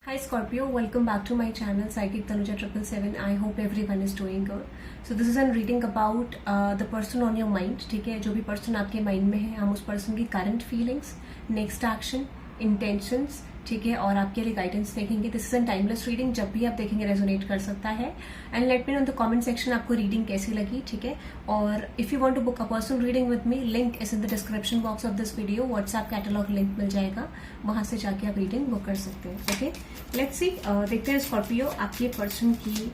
Hi Scorpio, welcome back to my channel Psychic Tanuja 777. I hope everyone is doing good. So this is a reading about the person on your mind. ठीक है, जो भी person आपके mind में है, हम उस person की current feelings, next action, intentions, ठीक है, और आपके लिए गाइडेंस देखेंगे. This is an timeless reading, जब भी आप देखेंगे रेजोनेट कर सकता है. And let me know in the comment section आपको रीडिंग कैसी लगी, ठीक है. और if you want to book a personal reading with me, link is in the description box of this video. WhatsApp catalogue link मिल जाएगा, वहां से जाके आप रीडिंग बुक कर सकते हैं. Okay, let's see. देखते हैं स्कॉर्पियो आपके पर्सन की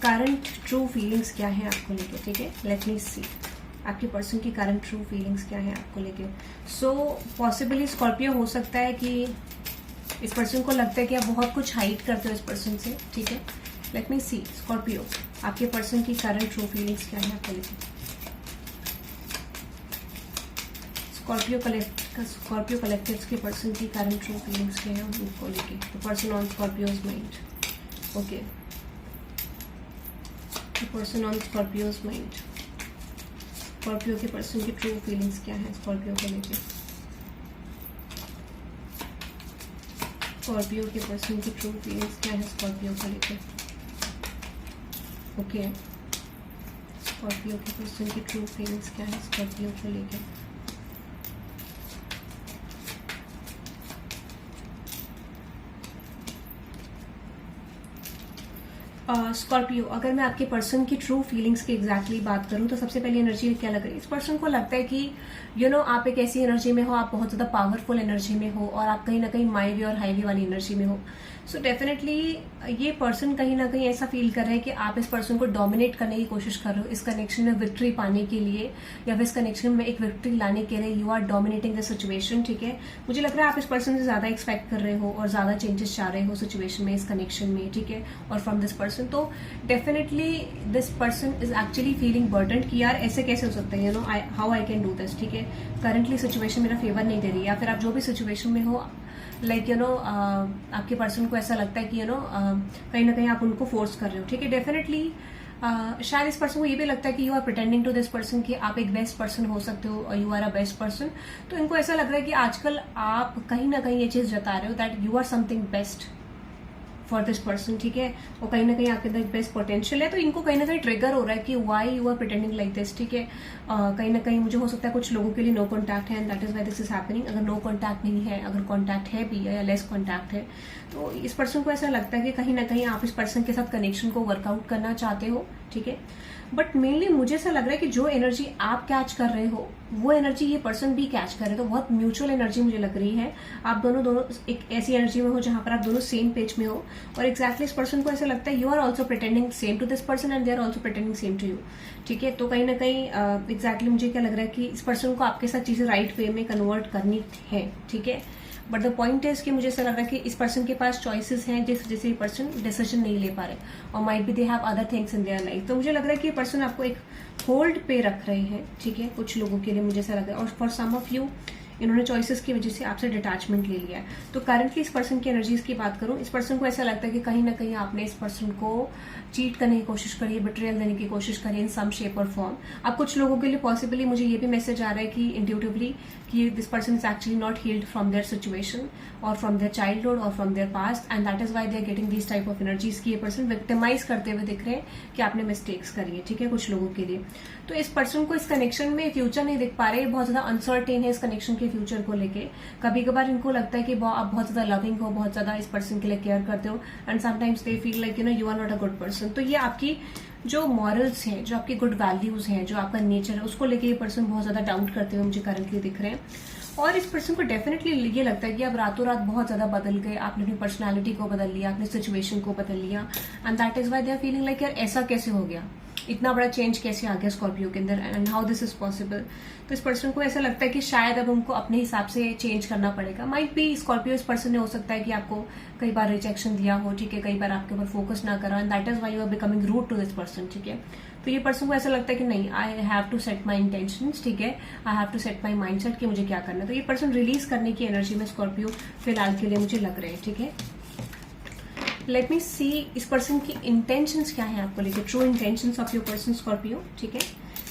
करंट ट्रू फीलिंग्स क्या है आपको लेके. ठीक है, लेट मी सी आपके पर्सन की करंट ट्रू फीलिंग्स क्या है आपको लेके. सो पॉसिबली स्कॉर्पियो हो सकता है कि इस पर्सन को लगता है कि आप बहुत कुछ हाइड करते हो इस पर्सन से. ठीक है, लेट मी सी स्कॉर्पियो आपके पर्सन की करंट ट्रू फीलिंग्स क्या है आपको लेके. स्कॉर्पियो कलेक्टिव्स के पर्सन की करंट ट्रू फीलिंग्स क्या है उनको लेके. The person on Scorpios mind. Okay, the person on Scorpios mind. Scorpio के पर्सन की ट्रू फीलिंग्स क्या है स्कॉर्पियो को लेके. स्कॉर्पियो के पर्सन की ट्रू फीलिंग्स क्या है स्कॉर्पियो को लेके. ओके, स्कॉर्पियो के पर्सन की ट्रू फीलिंग्स क्या है स्कॉर्पियो को लेके. स्कॉर्पियो, अगर मैं आपके पर्सन की ट्रू फीलिंग्स की एग्जैक्टली बात करूं तो सबसे पहली एनर्जी क्या लग रही है. इस पर्सन को लगता है कि आप एक ऐसी एनर्जी में हो, आप बहुत ज्यादा पावरफुल एनर्जी में हो और आप कहीं ना कहीं माई वे और हाईवे वाली एनर्जी में हो. सो डेफिनेटली ये पर्सन कहीं ना कहीं ऐसा फील कर रहा है कि आप इस पर्सन को डोमिनेट करने की कोशिश कर रहे हो इस कनेक्शन में विक्ट्री पाने के लिए, या फिर इस कनेक्शन में एक विक्ट्री लाने के लिए you are dominating the situation. ठीक है, मुझे लग रहा है आप इस पर्सन से ज्यादा एक्सपेक्ट कर रहे हो और ज्यादा चेंजेस चाह रहे हो सिचुएशन में, इस कनेक्शन में. ठीक है, और फ्रॉम दिस पर्सन. तो definitely this person is actually feeling burden कि यार ऐसे कैसे हो सकता है, how I can do this. ठीक है, करंटली सिचुएशन मेरा फेवर नहीं दे रही, या फिर आप जो भी सिचुएशन में हो आपके पर्सन को ऐसा लगता है कि कहीं ना कहीं आप उनको फोर्स कर रहे हो. ठीक है, डेफिनेटली शायद इस पर्सन को ये भी लगता है कि you are pretending to this person कि आप एक बेस्ट पर्सन हो सकते हो, you are a best person. तो इनको ऐसा लग रहा है कि आजकल आप कहीं ना कहीं ये चीज जता रहे हो that you are something best for this person. ठीक है, और कहीं ना कहीं आपके अंदर बेस्ट पोटेंशियल है. तो इनको कहीं ना कहीं ट्रिगर हो रहा है कि why you are pretending like this. ठीक है, कहीं ना कहीं मुझे हो सकता है कुछ लोगों के लिए नो कॉन्टैक्ट है and that is why this is happening. अगर नो कॉन्टैक्ट नहीं है, अगर कॉन्टैक्ट है भी या लेस कॉन्टैक्ट है, तो इस पर्सन को ऐसा लगता है कि कहीं ना कहीं आप इस पर्सन के साथ कनेक्शन को वर्कआउट करना चाहते हो. ठीक है, बट मेनली मुझे ऐसा लग रहा है कि जो एनर्जी आप कैच कर रहे हो वो एनर्जी ये पर्सन भी कैच कर रहे हो. तो बहुत म्यूचुअल एनर्जी मुझे लग रही है. आप दोनों एक ऐसी एनर्जी में हो जहां पर आप दोनों सेम पेज में हो, और एक्जैक्टली इस पर्सन को ऐसा लगता है you are also pretending same to this person and they are also pretending same to you. ठीक है, तो कहीं ना कहीं एग्जैक्टली मुझे क्या लग रहा है कि इस पर्सन को आपके साथ चीजें राइट वे में कन्वर्ट करनी है. ठीक है, बट द पॉइंट इज कि मुझे ऐसा लग रहा है कि इस पर्सन के पास चॉइसेस हैं जैसे ये पर्सन डिसीजन नहीं ले पा रहे, और might be they have other things in their life. तो मुझे लग रहा है कि ये पर्सन आपको एक होल्ड पे रख रहे हैं. ठीक है, कुछ लोगों के लिए मुझे ऐसा लग रहा है, और फॉर सम ऑफ यू इन्होंने चॉइसेस की वजह से आपसे डिटैचमेंट ले लिया है. तो करंटली इस पर्सन की एनर्जीज की बात करूं, इस पर्सन को ऐसा लगता है कि कहीं ना कहीं आपने इस पर्सन को चीट करने की कोशिश करी है, बिट्रियल देने की कोशिश करी इन सम शेप और फॉर्म. अब कुछ लोगों के लिए पॉसिबली मुझे ये भी मैसेज आ रहा है कि इंट्यूटिवली कि this person is actually not healed from their situation और फ्रॉम देयर चाइल्डहुड और from their past, and that is why they are getting this type of energies की ये पर्सन विक्टिमाइज करते हुए दिख रहे हैं कि आपने मिस्टेक्स करी है. ठीक है, कुछ लोगों के लिए. तो इस पर्सन को इस कनेक्शन में फ्यूचर नहीं दिख पा रहे, बहुत ज्यादा अनसर्टेन है इस कनेक्शन के फ्यूचर को लेके. कभी कभार इनको लगता है कि आप बहुत ज्यादा लविंग हो, बहुत ज्यादा इस पर्सन के लिए केयर करते हो, and sometimes they feel like you are not a good person. तो ये आपकी जो मॉरल्स हैं, जो आपकी गुड वैल्यूज हैं, जो आपका नेचर है, उसको लेके ये पर्सन बहुत ज्यादा डाउट करते हुए मुझे करंटली दिख रहे हैं. और इस पर्सन को डेफिनेटली ये लगता है कि आप रातों रात बहुत ज्यादा बदल गए, आपने अपनी पर्सनालिटी को बदल लिया, अपनी सिचुएशन को बदल लिया, and that is why they are feeling like यार ऐसा कैसे हो गया, इतना बड़ा चेंज कैसे आ गया स्कॉर्पियो के अंदर, and how this is possible. तो इस पर्सन को ऐसा लगता है कि शायद अब उनको अपने हिसाब से चेंज करना पड़ेगा. माइट बी स्कॉर्पियो इस पर्सन ने हो सकता है कि आपको कई बार रिजेक्शन दिया हो. ठीक है, कई बार आपके ऊपर फोकस ना करा, and that is why you are becoming rude to this person. ठीक है, तो ये पर्सन को ऐसा लगता है कि नहीं, I have to set my intentions. ठीक है, I have to set my mindset कि मुझे क्या करना है. तो ये पर्सन रिलीज करने की एनर्जी में स्कॉर्पियो फिलहाल के लिए मुझे लग रहे हैं. ठीक है, लेट मी सी इस पर्सन की इंटेंशंस क्या है आपको लेके. True intentions of your person Scorpio. ठीक है,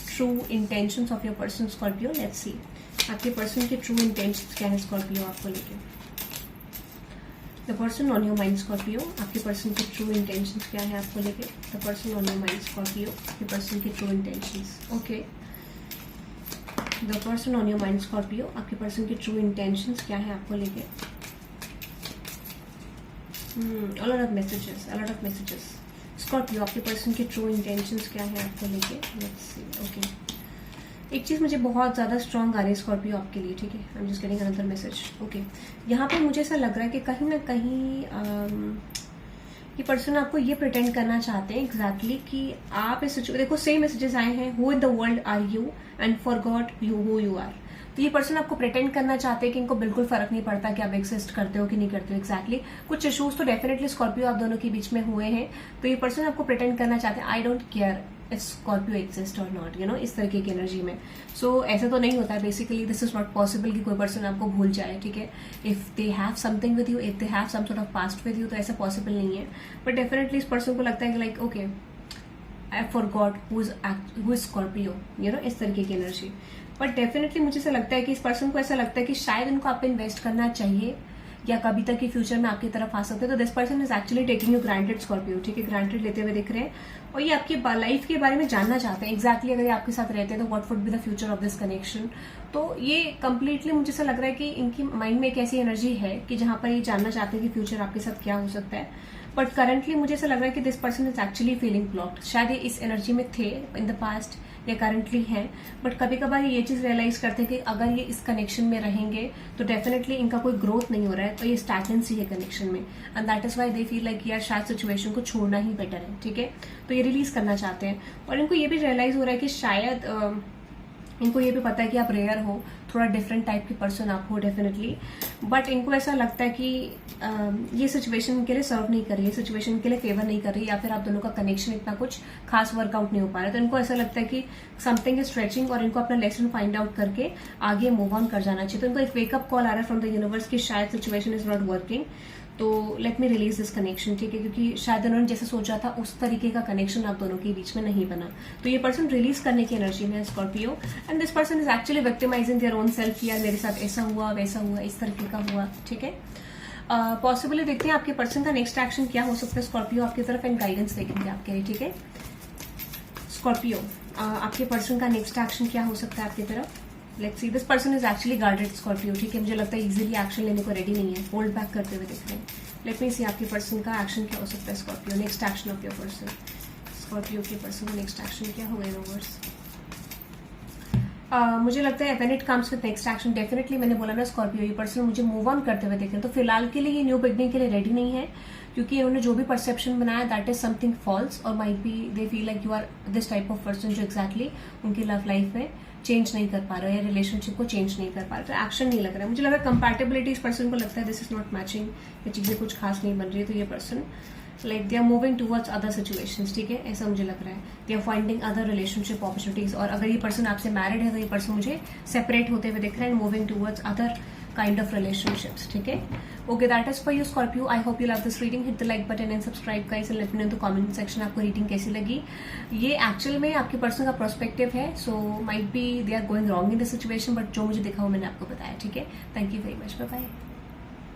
true intentions of your person Scorpio. Let's see आपके पर्सन के ट्रू इंटेंशंस क्या है स्कॉर्पियो आपको लेके. The person on your mind Scorpio, आपके पर्सन के ट्रू इंटेंशंस क्या है आपको लेके। The person on your mind Scorpio, आपके पर्सन के true intentions. Okay, the person on your mind Scorpio, आपके पर्सन के ट्रू इंटेंशंस क्या है आपको लेके। a lot of messages। Scorpio, आपके पर्सन के ट्रू इंटेंशंस क्या है आपको लेके। Let's see. ओके, एक चीज मुझे बहुत ज्यादा स्ट्रांग आ रही है स्कॉर्पियो आपके लिए, ठीक है। I am just getting another message. Okay, यहाँ पे मुझे ऐसा लग रहा है कि कहीं ना कहीं ये पर्सन आपको ये प्रिटेंड करना चाहते हैं एग्जैक्टली कि आप इस देखो सेम मैसेजेस आए हैं, who in the world are you and forgot you who you are. तो ये पर्सन आपको प्रिटेंड करना चाहते हैं कि इनको बिल्कुल फर्क नहीं पड़ता कि आप एक्सिस्ट करते हो कि नहीं करते हो एग्जैक्टली। कुछ इशूज तो डेफिनेटली स्कॉर्पियो आप दोनों के बीच में हुए हैं, तो ये पर्सन आपको प्रिटेंड करना चाहते हैं I don't care if Scorpio exist और नॉट, यू नो, इस तरीके की एनर्जी में। सो ऐसा तो नहीं होता है basically, this is not possible कि कोई पर्सन आपको भूल जाए, ठीक है। If they have something with you, if they have some sort of past with you, तो ऐसा पॉसिबल नहीं है। बट डेफिनेटली इस पर्सन को लगता है कि like okay I forgot who is Scorpio, you know, इस तरीके की एनर्जी। बट डेफिनेटली मुझे ऐसा लगता है कि इस पर्सन को ऐसा लगता है कि शायद इनको आप पे इन्वेस्ट करना चाहिए या कभी तक के फ्यूचर में आपकी तरफ आ सकते हैं। तो this person is actually taking you granted Scorpio, ठीक है, ग्रांटेड लेते हुए दिख रहे हैं और ये आपकी लाइफ के बारे में जानना चाहते हैं एग्जैक्टली अगर ये आपके साथ रहते हैं तो what would be the future of this connection. तो ये कंप्लीटली मुझे ऐसा लग रहा है कि इनकी माइंड में एक ऐसी एनर्जी है कि जहां पर ये जानना चाहते हैं कि फ्यूचर आपके साथ क्या हो सकता है। बट करंटली मुझे ऐसा लग रहा है कि this person is actually feeling blocked. शायद ये इस एनर्जी में थे इन द पास्ट या करंटली है, बट कभी कभार ये चीज रियलाइज करते हैं कि अगर ये इस कनेक्शन में रहेंगे तो डेफिनेटली इनका कोई ग्रोथ नहीं हो रहा है, तो ये स्टैग्नेंसी है कनेक्शन में and that is why they feel like यार शायद सिचुएशन को छोड़ना ही बेटर है, ठीक है। तो ये रिलीज करना चाहते हैं और इनको ये भी रियलाइज हो रहा है कि शायद इनको ये भी पता है कि आप रेयर हो, थोड़ा डिफरेंट टाइप की पर्सन आप हो डेफिनेटली। बट इनको ऐसा लगता है कि ये सिचुएशन के लिए सर्व नहीं कर रही है, सिचुएशन के लिए फेवर नहीं कर रही है, या फिर आप दोनों का कनेक्शन इतना कुछ खास वर्कआउट नहीं हो पा रहा है। तो इनको ऐसा लगता है कि समथिंग इज स्ट्रेचिंग और इनको अपना लेसन फाइंड आउट करके आगे मूव ऑन कर जाना चाहिए। तो इनको एक वेकअप कॉल आ रहा है फ्रॉम द यूनिवर्स की शायद सिचुएशन इज नॉट वर्किंग, तो let me release this connection, ठीक है, क्योंकि शायद उन्होंने जैसे सोचा था उस तरीके का कनेक्शन आप दोनों के बीच में नहीं बना। तो ये पर्सन रिलीज करने की एनर्जी में है Scorpio and this person is actually victimising their own self, किया मेरे साथ ऐसा हुआ वैसा हुआ इस तरीके का हुआ, ठीक है। पॉसिबली देखते हैं आपके पर्सन का नेक्स्ट एक्शन क्या हो सकता है स्कॉर्पियो आपकी तरफ एंड गाइडेंस देखेंगे आपके लिए, ठीक है। स्कॉर्पियो, आपके पर्सन का नेक्स्ट एक्शन क्या हो सकता है आपकी तरफ। Let's see, this person is actually guarded Scorpio, ठीक है। मुझे लगता है इजीली एक्शन लेने को रेडी नहीं है, होल्ड बैक करते हुए दिख रहे हैं। लेट मी सी आपके पर्सन का एक्शन क्या हो सकता है Scorpio, next action of your person. Scorpio के पर्सन का नेक्स्ट एक्शन क्या होगा यूनिवर्स। मुझे लगता है when it comes with next action, definitely मैंने बोला ना स्कॉर्पियो ये पर्सन मुझे मूव ऑन करते हुए देख रहे हैं, तो फिलहाल के लिए ये न्यू बिगनिंग के लिए रेडी नहीं है, क्योंकि इन्होंने जो भी परसेप्शन बनाया दैट इज समथिंग फॉल्स और might be they feel like you are this type of person जो एग्जैक्टली उनकी लव लाइफ में चेंज नहीं कर पा रहे या रिलेशनशिप को चेंज नहीं कर पा रहे, तो एक्शन नहीं लग रहा है। मुझे लग रहा है कंपैटिबिलिटी इस पर्सन को लगता है दिस इज नॉट मैचिंग, ये चीजें कुछ खास नहीं बन रही है, तो ये person like they are moving towards other situations, ठीक है, ऐसा मुझे लग रहा है। They are finding other relationship opportunities, और अगर ये पर्सन आपसे मैरिड है तो ये पर्सन मुझे सेपरेट होते हुए दिख रहा है and moving towards other kind of relationships, ठीक है। Okay, that is for you Scorpio. I hope you love this reading, hit the like button and subscribe guys and let me know in the comment section आपको reading कैसी लगी। ये actual में आपके person का perspective है, so might be they are going wrong in the situation, but जो मुझे दिखा वो मैंने आपको बताया, ठीक है। Thank you very much, bye bye.